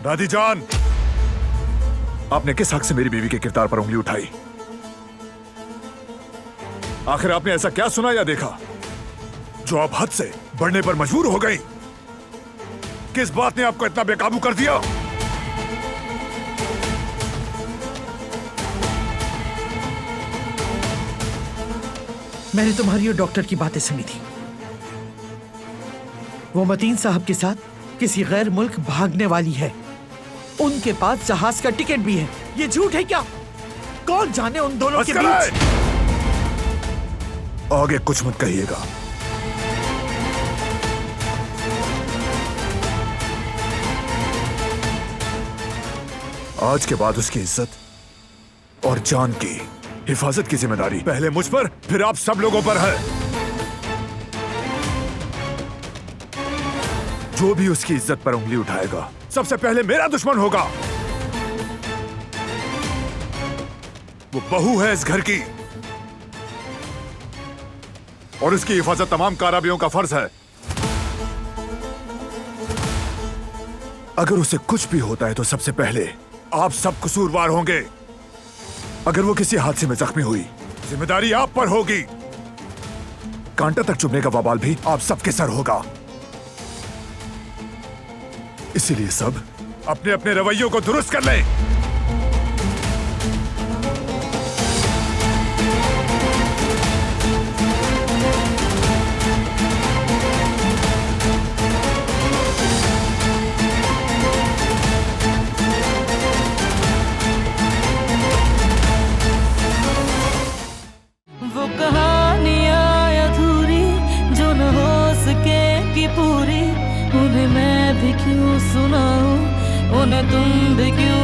दादी जान, आपने किस हक से मेरी बीवी के किरदार पर उंगली उठाई? आखिर आपने ऐसा क्या सुना या देखा जो आप हद से बढ़ने पर मजबूर हो गई? किस बात ने आपको इतना बेकाबू कर दिया? मैंने तुम्हारी और डॉक्टर की बातें सुनी थी। वो मतीन साहब के साथ किसी गैर मुल्क भागने वाली है। उनके पास जहाज का टिकट भी है। ये झूठ है क्या? कौन जाने उन दोनों के बीच। आगे कुछ मत कहिएगा। आज के बाद उसकी इज्जत और जान की हिफाजत की जिम्मेदारी पहले मुझ पर, फिर आप सब लोगों पर है। जो भी उसकी इज्जत पर उंगली उठाएगा सबसे पहले मेरा दुश्मन होगा। वो बहू है इस घर की और उसकी हिफाजत तमाम काराबियों का फर्ज है। अगर उसे कुछ भी होता है तो सबसे पहले आप सब कसूरवार होंगे। अगर वो किसी हादसे में जख्मी हुई, जिम्मेदारी आप पर होगी। कांटा तक चुभने का वबाल भी आप सबके सर होगा। इसीलिए सब अपने अपने रवैयों को दुरुस्त कर लें। वो कहानियाँ अधूरी जो न हो सकेगी पूरी, उन्हें मैं भी क्यों सुनाऊं, उन्हें तुम भी क्यों